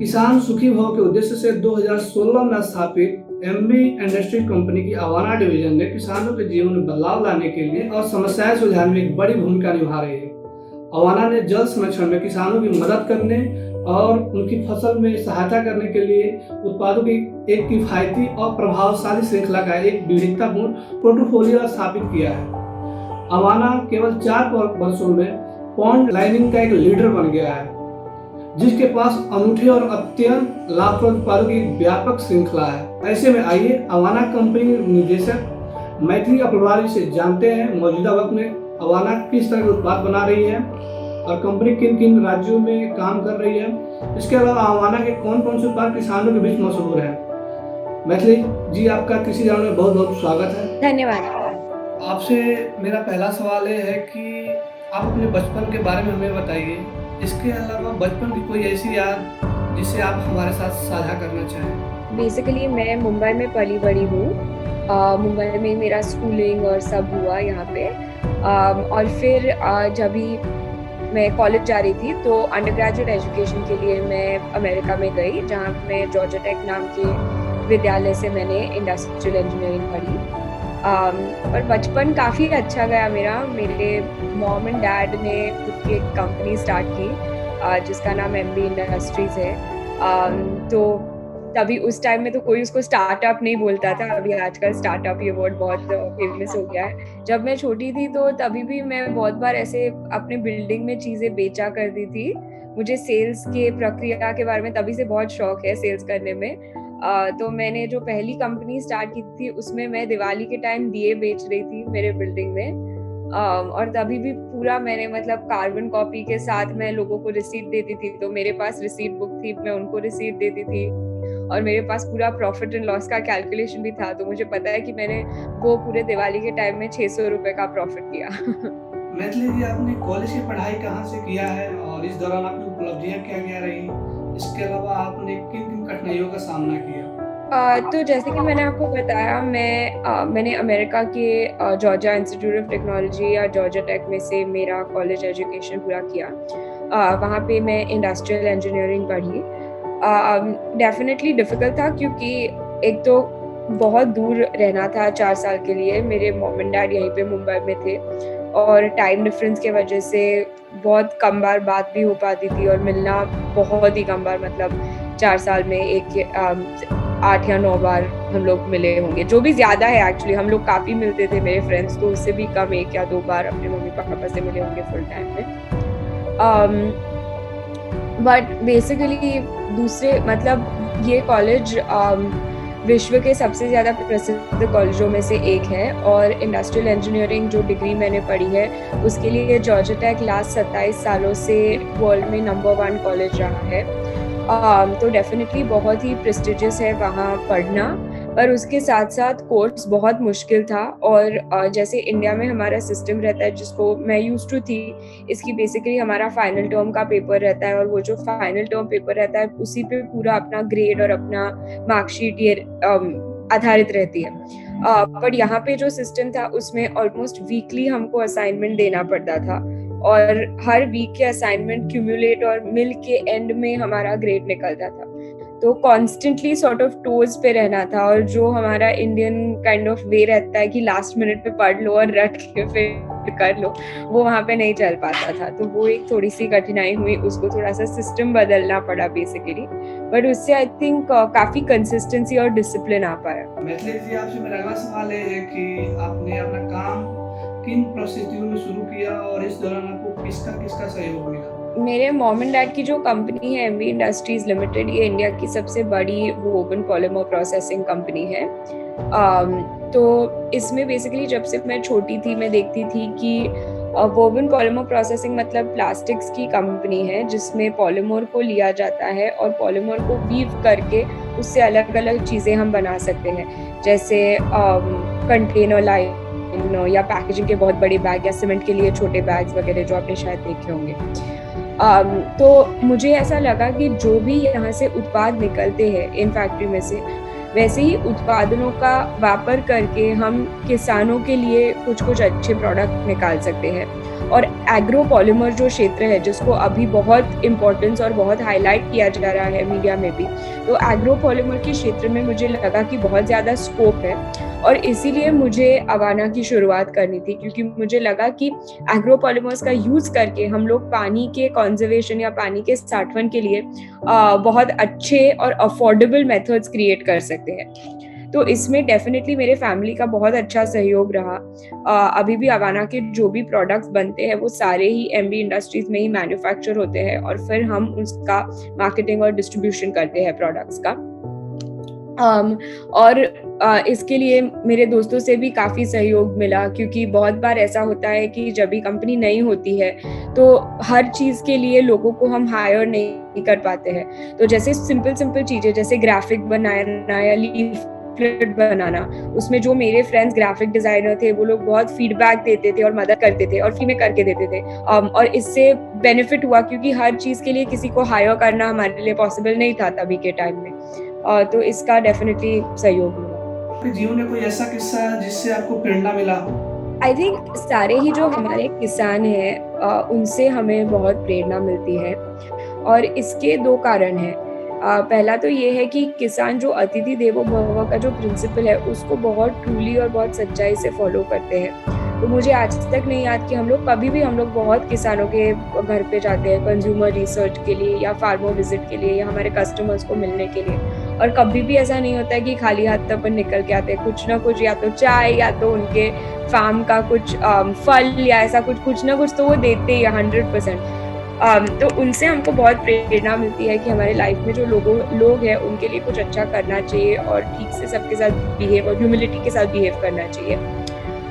किसान सुखी भव के उद्देश्य से 2016 में स्थापित एमबी इंडस्ट्रीज कंपनी की अवाना डिवीजन ने किसानों के जीवन में बदलाव लाने के लिए और समस्याएं सुलझाने में एक बड़ी भूमिका निभा रही है। अवाना ने जल संरक्षण में किसानों की मदद करने और उनकी फसल में सहायता करने के लिए उत्पादों की एक किफायती और प्रभावशाली श्रृंखला का एक विविधतापूर्ण पोर्टफोलियो स्थापित किया है। अवाना केवल 4 वर्षों में पॉन्ड लाइनिंग का एक लीडर बन गया है, जिसके पास अनूठे और अत्यंत लाभप्रद उत्पादों की व्यापक श्रृंखला है। ऐसे में आइए अवाना कंपनी निदेशक मैथिली अप्रवाल से जानते हैं मौजूदा वक्त में अवाना किस तरह के उत्पाद बना रही है और कंपनी किन किन राज्यों में काम कर रही है। इसके अलावा अवाना के कौन कौन से उत्पाद किसानों के बीच मशहूर है। मैथिली जी, आपका कृषि जानने में बहुत बहुत स्वागत है। धन्यवाद। आपसे मेरा पहला सवाल ये है कि आप अपने बचपन के बारे में हमें बताइए। इसके अलावा बचपन की कोई ऐसी याद जिसे आप हमारे साथ साझा करना चाहें। बेसिकली मैं मुंबई में पली बड़ी हूँ। मुंबई में मेरा स्कूलिंग और सब हुआ यहाँ पे। और फिर जब भी मैं कॉलेज जा रही थी तो अंडर ग्रेजुएट एजुकेशन के लिए मैं अमेरिका में गई, जहाँ मैं जॉर्जिया टेक नाम के विद्यालय से मैंने इंडस्ट्रियल इंजीनियरिंग पढ़ी। और बचपन काफ़ी अच्छा गया मेरा। मेरे मॉम एंड डैड ने खुद की एक कंपनी स्टार्ट की जिसका नाम एमबी इंडस्ट्रीज है। तो तभी उस टाइम में तो कोई उसको स्टार्टअप नहीं बोलता था। अभी आजकल स्टार्टअप ये वर्ड बहुत फेमस हो गया है। जब मैं छोटी थी तो तभी भी मैं बहुत बार ऐसे अपने बिल्डिंग में चीज़ें बेचा करती थी। मुझे सेल्स के प्रक्रिया के बारे में तभी से बहुत शौक है, सेल्स करने में। तो मैंने जो पहली कंपनी स्टार्ट की थी उसमें मैं दिवाली के टाइम दिए बेच रही थी मेरे बिल्डिंग में। और तभी भी पूरा मैंने मतलब कार्बन कॉपी के साथ मैं लोगों को रिसीट देती थी, तो मेरे पास रिसीट बुक थी, मैं उनको रिसीट देती थी और मेरे पास पूरा प्रॉफिट एंड लॉस का कैलकुलेशन भी था। तो मुझे पता है कि मैंने वो पूरे दिवाली के टाइम में 600 रुपए का प्रॉफिट किया। मैथिली जी, आपने कॉलेज की पढ़ाई कहाँ से किया है और इस दौरान आपकी उपलब्धियाँ क्या क्या रही? इसके अलावा आपने किन किन कठिनाइयों का सामना किया? तो जैसे कि मैंने आपको बताया, मैंने अमेरिका के जॉर्जिया इंस्टीट्यूट ऑफ टेक्नोलॉजी या जॉर्जिया टेक में से मेरा कॉलेज एजुकेशन पूरा किया। वहाँ पे मैं इंडस्ट्रियल इंजीनियरिंग पढ़ी। डेफिनेटली डिफिकल्ट था क्योंकि एक तो बहुत दूर रहना था 4 साल के लिए। मेरे मॉम एंड डैड यहीं पे मुंबई में थे और टाइम डिफरेंस के वजह से बहुत कम बार बात भी हो पाती थी और मिलना बहुत ही कम बार, मतलब 4 साल में 8 या 9 बार हम लोग मिले होंगे, जो भी ज़्यादा है एक्चुअली। हम लोग काफ़ी मिलते थे, मेरे फ्रेंड्स, तो उससे भी कम 1 या 2 बार अपने मम्मी-पापा से मिले होंगे फुल टाइम में। बट बेसिकली दूसरे मतलब ये कॉलेज विश्व के सबसे ज़्यादा प्रसिद्ध कॉलेजों में से एक है और इंडस्ट्रियल इंजीनियरिंग जो डिग्री मैंने पढ़ी है उसके लिए जॉर्जिया टेक लास्ट 27 सालों से वर्ल्ड में नंबर 1 कॉलेज रहा है। तो डेफिनेटली बहुत ही प्रेस्टिजियस है वहाँ पढ़ना, पर उसके साथ साथ कोर्स बहुत मुश्किल था। और जैसे इंडिया में हमारा सिस्टम रहता है जिसको मैं यूज्ड टू थी, इसकी बेसिकली हमारा फाइनल टर्म का पेपर रहता है और वो जो फाइनल टर्म पेपर रहता है उसी पे पूरा अपना ग्रेड और अपना मार्कशीट ये आधारित रहती है। पर यहाँ पे जो सिस्टम था उसमें ऑलमोस्ट वीकली हमको असाइनमेंट देना पड़ता था और हर वीक के असाइनमेंट क्यूमुलेट और मिल के एंड में हमारा ग्रेड निकलता था। तो कॉन्स्टेंटली सॉर्ट ऑफ टोज पे रहना था और जो हमारा इंडियन काइंड ऑफ वे रहता है कि लास्ट मिनट पे पढ़ लो और रट के फिर कर लो, वो वहाँ पे नहीं चल पाता था। तो वो एक थोड़ी सी कठिनाई हुई, उसको थोड़ा सा सिस्टम बदलना पड़ा बेसिकली, बट उससे आई थिंक काफी कंसिस्टेंसी और डिसिप्लिन आ पाया। मैथिली जी, आपसे मेरा अगला सवाल ये है कि आपने अपना काम किन परिस्थितियों में शुरू किया और इस दौरान आपको किसका किसका सहयोग मिला? मेरे मॉम एंड डैड की जो कंपनी है एमवी इंडस्ट्रीज लिमिटेड, ये इंडिया की सबसे बड़ी वोवन पॉलीमर प्रोसेसिंग कंपनी है। तो इसमें बेसिकली जब से मैं छोटी थी मैं देखती थी कि वोवन पॉलीमर प्रोसेसिंग मतलब प्लास्टिक्स की कंपनी है जिसमें पॉलीमर को लिया जाता है और पॉलीमर को वीव करके उससे अलग अलग चीज़ें हम बना सकते हैं, जैसे कंटेनर लाइन या पैकेजिंग के बहुत बड़े बैग या सीमेंट के लिए छोटे बैग्स वगैरह जो आपने शायद देखे होंगे। तो मुझे ऐसा लगा कि जो भी यहाँ से उत्पाद निकलते हैं इन फैक्ट्री में से, वैसे ही उत्पादनों का वापर करके हम किसानों के लिए कुछ-कुछ अच्छे प्रोडक्ट निकाल सकते हैं। और एग्रो पॉलीमर जो क्षेत्र है, जिसको अभी बहुत इम्पोर्टेंस और बहुत हाइलाइट किया जा रहा है मीडिया में भी, तो एग्रो पॉलीमर के क्षेत्र में मुझे लगा कि बहुत ज़्यादा स्कोप है और इसीलिए मुझे अवाना की शुरुआत करनी थी, क्योंकि मुझे लगा कि एग्रो पॉलीमर्स का यूज़ करके हम लोग पानी के कंज़र्वेशन या पानी के साठवन के लिए बहुत अच्छे और अफोर्डेबल मेथड्स क्रिएट कर सकते हैं। तो इसमें डेफ़िनेटली मेरे फैमिली का बहुत अच्छा सहयोग रहा। अभी भी अवाना के जो भी प्रोडक्ट्स बनते हैं वो सारे ही एमबी इंडस्ट्रीज़ में ही मैन्युफैक्चर होते हैं और फिर हम उसका मार्केटिंग और डिस्ट्रीब्यूशन करते हैं प्रोडक्ट्स का। और इसके लिए मेरे दोस्तों से भी काफ़ी सहयोग मिला, क्योंकि बहुत बार ऐसा होता है कि जब भी कंपनी नई होती है, तो हर चीज़ के लिए लोगों को हम हायर नहीं कर पाते हैं। तो जैसे सिंपल चीज़ें जैसे ग्राफ़िक बनाना या लीफ़लेट बनाना, उसमें जो मेरे फ्रेंड्स ग्राफ़िक डिज़ाइनर थे, वो लोग बहुत फ़ीडबैक देते थे और मदद करते थे और फ्री में करके देते थे। और इससे बेनिफिट हुआ, क्योंकि हर चीज़ के लिए किसी को हायर करना हमारे लिए पॉसिबल नहीं था तभी के टाइम में। तो इसका डेफ़िनेटली सहयोग मिला। आपके जीवन में कोई ऐसा किस्सा है जिससे आपको प्रेरणा मिला हो? आई थिंक सारे ही जो हमारे किसान हैं उनसे हमें बहुत प्रेरणा मिलती है और इसके 2 कारण हैं। पहला तो ये है कि किसान जो अतिथि देवो भव का जो प्रिंसिपल है, उसको बहुत ट्रूली और बहुत सच्चाई से फ़ॉलो करते हैं। तो मुझे आज तक नहीं याद कि हम लोग बहुत किसानों के घर पे जाते हैं कंज़्यूमर रिसर्च के लिए या फार्मर विज़िट के लिए या हमारे कस्टमर्स को मिलने के लिए। और कभी भी ऐसा नहीं होता है कि खाली हाथ अपन निकल के आते हैं, कुछ ना कुछ या तो चाय या तो उनके फार्म का कुछ फल या ऐसा कुछ ना कुछ तो वो देते ही हैं 100%। तो उनसे हमको बहुत प्रेरणा मिलती है कि हमारे लाइफ में जो लोग हैं उनके लिए कुछ अच्छा करना चाहिए और ठीक से सबके साथ बिहेव और ह्यूमिलिटी के साथ बिहेव करना चाहिए।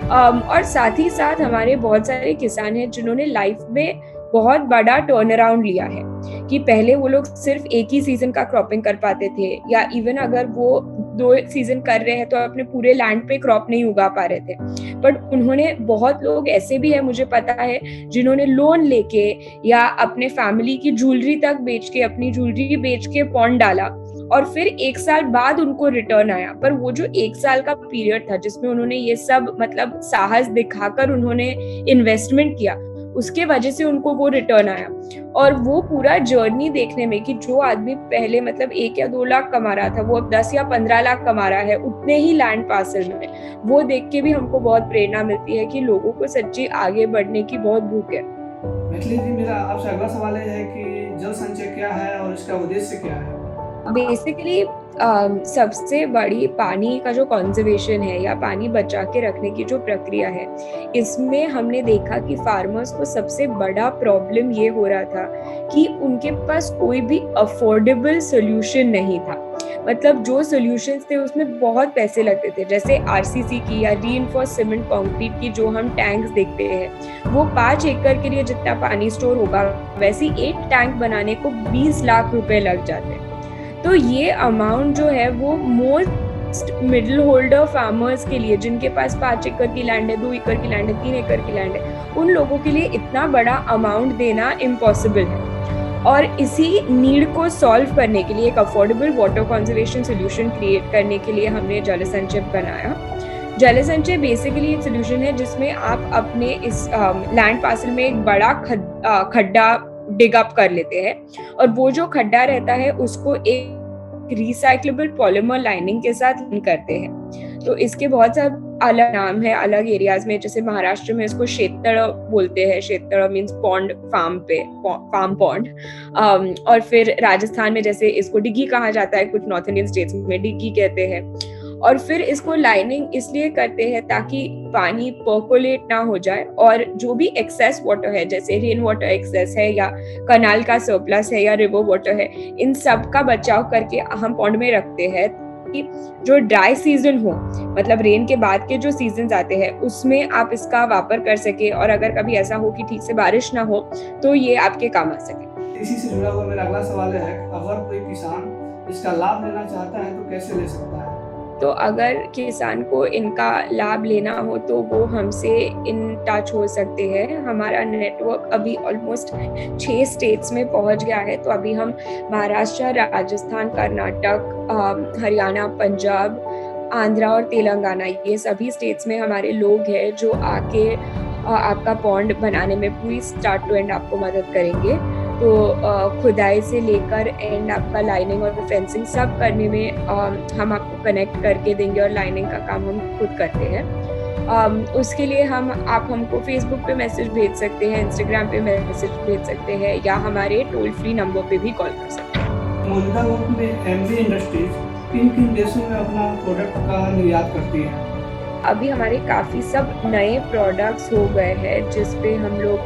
और साथ ही साथ हमारे बहुत सारे किसान हैं जिन्होंने लाइफ में बहुत बड़ा टर्न अराउंड लिया है, कि पहले वो लोग सिर्फ एक ही सीज़न का क्रॉपिंग कर पाते थे या इवन अगर वो 2 सीज़न कर रहे हैं तो अपने पूरे लैंड पे क्रॉप नहीं उगा पा रहे थे। बट उन्होंने बहुत लोग ऐसे भी हैं मुझे पता है जिन्होंने लोन लेके या अपने फैमिली की ज्वेलरी तक बेच के, अपनी ज्वेलरी बेच के पॉन्ड डाला और फिर 1 साल बाद उनको रिटर्न आया। पर वो जो 1 साल का पीरियड था जिसमें उन्होंने ये सब मतलब साहस दिखाकर उन्होंने इन्वेस्टमेंट किया, उसके वजह से उनको वो रिटर्न आया। और वो पूरा जर्नी देखने में कि जो आदमी पहले मतलब 1 या 2 लाख कमा रहा था, वो अब 10 या 15 लाख कमा रहा है उतने ही लैंड पार्सल में, वो देख के भी हमको बहुत प्रेरणा मिलती है कि लोगों को सच्ची आगे बढ़ने की बहुत भूख है। मैथिली जी, मेरा आपसे अगला सवाल ये है कि जल संचय क्या है और इसका उद्देश्य क्या है? बेसिकली सबसे बड़ी पानी का जो कंजर्वेशन है या पानी बचा के रखने की जो प्रक्रिया है, इसमें हमने देखा कि फार्मर्स को सबसे बड़ा प्रॉब्लम ये हो रहा था कि उनके पास कोई भी अफोर्डेबल सॉल्यूशन नहीं था। मतलब जो सॉल्यूशंस थे उसमें बहुत पैसे लगते थे, जैसे आरसीसी की या रीइंफोर्स्ड सीमेंट कंक्रीट की जो हम टैंक्स देखते हैं, वो 5 एकड़ के लिए जितना पानी स्टोर होगा, वैसे एक टैंक बनाने को 20 लाख रुपए लग जाते हैं। तो ये अमाउंट जो है वो मोस्ट मिडल होल्डर फार्मर्स के लिए, जिनके पास 5 एकड़ की लैंड है, 2 एकड़ की लैंड है, 3 एकड़ की लैंड है, उन लोगों के लिए इतना बड़ा अमाउंट देना इम्पॉसिबल है। और इसी नीड को सॉल्व करने के लिए एक affordable water conservation solution create करने के लिए हमने जल संचय बनाया। जल संचय बेसिकली एक सॉल्यूशन है जिसमें आप अपने इस लैंड पार्सल में एक बड़ा खड्डा डिग अप कर लेते हैं और वो जो खड्डा रहता है उसको एक रिसाइक्लेबल पॉलीमर लाइनिंग के साथ लिंक करते हैं। तो इसके बहुत सारे अलग नाम है अलग एरियाज में, जैसे महाराष्ट्र में इसको शेततळ बोलते हैं, शेततळ मीन्स पॉन्ड, फार्म पॉन्ड। और फिर राजस्थान में जैसे इसको डिग्गी कहा जाता है, कुछ नॉर्थ इंडियन स्टेट्स में डिग्गी कहते हैं। और फिर इसको लाइनिंग इसलिए करते हैं ताकि पानी पर्कोलेट ना हो जाए और जो भी एक्सेस वाटर है, जैसे रेन वाटर एक्सेस है या कनाल का सरप्लस है या रिवर वाटर है, इन सब का बचाव करके हम पॉन्ड में रखते हैं कि जो ड्राई सीजन हो, मतलब रेन के बाद के जो सीजन आते हैं, उसमें आप इसका वापर कर सके और अगर कभी ऐसा हो कि ठीक से बारिश ना हो तो ये आपके काम आ सके। इसी से जुड़ा हुआ मेरा अगला सवाल है, अगर कोई किसान इसका लाभ लेना चाहता है तो कैसे ले सकता है? तो अगर किसान को इनका लाभ लेना हो तो वो हमसे इन टच हो सकते हैं। हमारा नेटवर्क अभी ऑलमोस्ट 6 स्टेट्स में पहुंच गया है। तो अभी हम महाराष्ट्र, राजस्थान, कर्नाटक, हरियाणा, पंजाब, आंध्रा और तेलंगाना, ये सभी स्टेट्स में हमारे लोग हैं जो आके आपका पॉन्ड बनाने में पूरी स्टार्ट टू एंड आपको मदद करेंगे। तो खुदाई से लेकर एंड आपका लाइनिंग और फेंसिंग सब करने में हम आपको कनेक्ट करके देंगे, और लाइनिंग का काम हम खुद करते हैं। उसके लिए आप हमको फेसबुक पे मैसेज भेज सकते हैं, इंस्टाग्राम पे मैसेज भेज सकते हैं, या हमारे टोल फ्री नंबर पे भी कॉल कर सकते हैं। मौजूदा वक्त में एमवी इंडस्ट्रीज किन किन देशों में अपना प्रोडक्ट का निर्यात करती है? अभी हमारे काफ़ी सब नए प्रोडक्ट्स हो गए हैं जिस पे हम लोग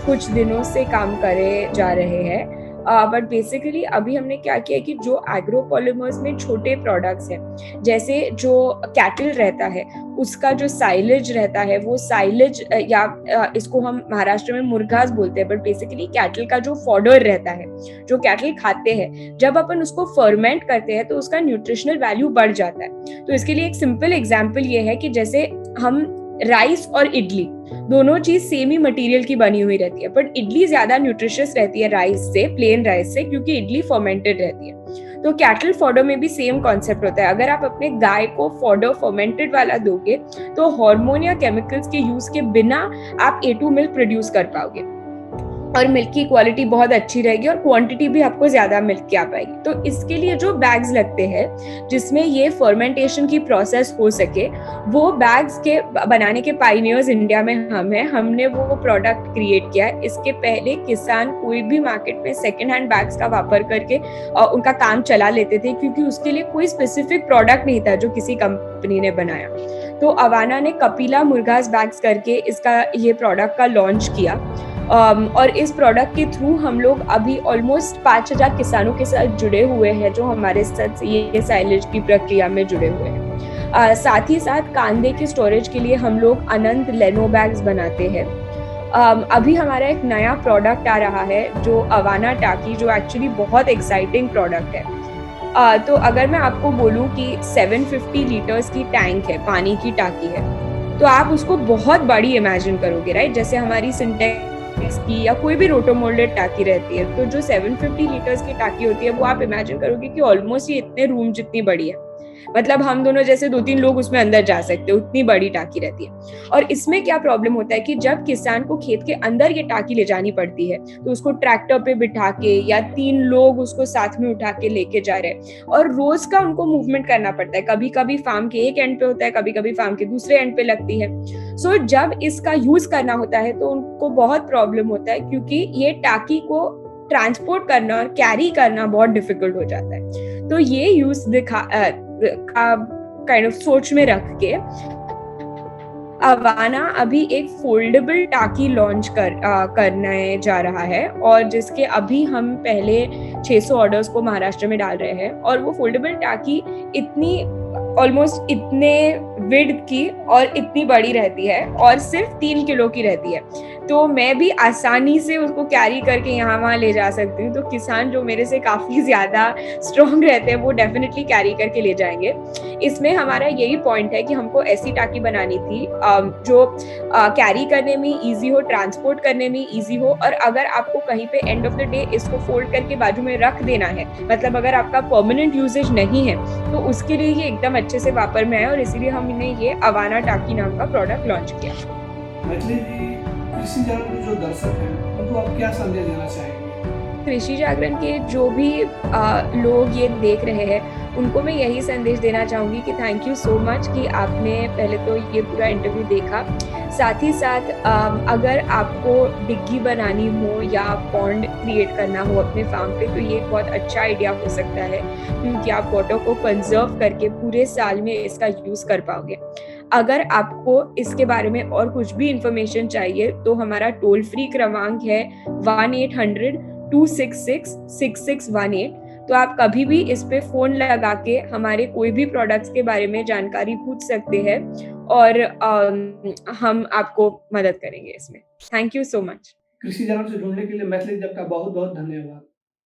कुछ दिनों से काम करे जा रहे हैं। बट बेसिकली अभी हमने क्या किया है कि जो एग्रो पॉलीमर्स में छोटे प्रोडक्ट्स हैं, जैसे जो कैटल रहता है उसका जो साइलेज रहता है, वो साइलेज या इसको हम महाराष्ट्र में मुर्गास बोलते हैं, बट बेसिकली कैटल का जो फॉडर रहता है, जो कैटल खाते हैं, जब अपन उसको फर्मेंट करते हैं तो उसका न्यूट्रिशनल वैल्यू बढ़ जाता है। तो इसके लिए एक सिंपल एग्जाम्पल ये है कि जैसे हम राइस और इडली दोनों चीज सेम ही मटेरियल की बनी हुई रहती है, बट इडली ज्यादा न्यूट्रिशियस रहती है राइस से, प्लेन राइस से, क्योंकि इडली फर्मेंटेड रहती है। तो कैटल फॉडर में भी सेम कॉन्सेप्ट होता है। अगर आप अपने गाय को फॉडर फर्मेंटेड वाला दोगे तो हार्मोन या केमिकल्स के यूज के बिना आप A2 मिल्क प्रोड्यूस कर पाओगे, और मिल्क की क्वालिटी बहुत अच्छी रहेगी और क्वांटिटी भी आपको ज्यादा मिल्क की आ पाएगी। तो इसके लिए जो बैग्स लगते हैं जिसमें ये फर्मेंटेशन की प्रोसेस हो सके, वो बैग्स के बनाने के पायनियर्स इंडिया में हमने वो प्रोडक्ट क्रिएट किया है। इसके पहले किसान कोई भी मार्केट में सेकेंड हैंड बैग्स का वापर करके उनका काम चला लेते थे, क्योंकि उसके लिए कोई स्पेसिफिक प्रोडक्ट नहीं था जो किसी कंपनी ने बनाया। तो अवाना ने कपिला मुर्गास बैग्स करके इसका ये प्रोडक्ट का लॉन्च किया, और इस प्रोडक्ट के थ्रू हम लोग अभी ऑलमोस्ट 5000 किसानों के साथ जुड़े हुए हैं जो हमारे साथ ये साइलेज की प्रक्रिया में जुड़े हुए हैं। साथ ही साथ कांदे के स्टोरेज के लिए हम लोग अनंत लेनो बैग्स बनाते हैं। अभी हमारा एक नया प्रोडक्ट आ रहा है जो अवाना टाकी, जो एक्चुअली बहुत एक्साइटिंग प्रोडक्ट है। तो अगर मैं आपको बोलूं कि 750 लीटर्स की टैंक है, पानी की टाकी है, तो आप उसको बहुत बड़ी इमेजिन करोगे, राइट? जैसे हमारी सिंटेक्स की या कोई भी रोटोमोल्डेड टाकी रहती है, तो जो 750 लीटर्स की टाकी होती है वो आप इमेजिन करोगे कि ऑलमोस्ट ये इतने रूम जितनी बड़ी है। मतलब हम दोनों जैसे 2-3 लोग उसमें अंदर जा सकते हैं, उतनी बड़ी टाकी रहती है। और इसमें क्या प्रॉब्लम होता है कि जब किसान को खेत के अंदर ये टाकी ले जानी पड़ती है, तो उसको ट्रैक्टर पे बिठा के या 3 लोग उसको साथ में उठा के लेके जा रहे हैं, और रोज का उनको मूवमेंट करना पड़ता है। कभी कभी फार्म के एक एंड पे होता है, कभी कभी फार्म के दूसरे एंड पे लगती है। सो जब इसका यूज करना होता है तो उनको बहुत प्रॉब्लम होता है, क्योंकि ये टाकी को ट्रांसपोर्ट करना और कैरी करना बहुत डिफिकल्ट हो जाता है। तो ये यूज का काइंड ऑफ सोच में रख के अवाना अभी एक फोल्डेबल टाकी लॉन्च करने जा रहा है, और जिसके अभी हम पहले 600 ऑर्डर्स को महाराष्ट्र में डाल रहे हैं। और वो फोल्डेबल टाकी इतनी ऑलमोस्ट इतने विड्थ की और इतनी बड़ी रहती है और सिर्फ 3 किलो की रहती है। तो मैं भी आसानी से उसको कैरी करके यहाँ वहाँ ले जा सकती हूँ। तो किसान जो मेरे से काफ़ी ज़्यादा स्ट्रॉन्ग रहते हैं वो डेफिनेटली कैरी करके ले जाएंगे। इसमें हमारा यही पॉइंट है कि हमको ऐसी टाकी बनानी थी जो कैरी करने में ईजी हो, ट्रांसपोर्ट करने में ईजी हो, और अगर आपको कहीं पे एंड ऑफ द डे इसको फोल्ड करके बाजू में रख देना है, मतलब अगर आपका परमानेंट यूजेज नहीं है, तो उसके लिए ये एकदम अच्छे से वापर में आए, और इसीलिए हमने ये अवाना टाकी नाम का प्रोडक्ट लॉन्च किया। मैथिली जी, कृषि जागरण के जो दर्शक हैं उनको आप क्या संदेश देना चाहेंगे? कृषि जागरण के जो भी लोग ये देख रहे हैं उनको मैं यही संदेश देना चाहूँगी कि थैंक यू सो मच कि आपने पहले तो ये पूरा इंटरव्यू देखा। साथ ही साथ अगर आपको डिग्गी बनानी हो या पॉन्ड क्रिएट करना हो अपने फार्म पे, तो ये एक बहुत अच्छा आइडिया हो सकता है, क्योंकि आप वाटर को कंजर्व करके पूरे साल में इसका यूज़ कर पाओगे। अगर आपको इसके बारे में और कुछ भी इंफॉर्मेशन चाहिए तो हमारा टोल फ्री क्रमांक है 1-800-266-6618। तो आप कभी भी इस पे फोन लगा के हमारे कोई भी प्रोडक्ट्स के बारे में जानकारी पूछ सकते हैं, और हम आपको मदद करेंगे इसमें। Thank you so much. कृषि जागरण से जुड़ने के लिए मैथिली जी का बहुत बहुत धन्यवाद।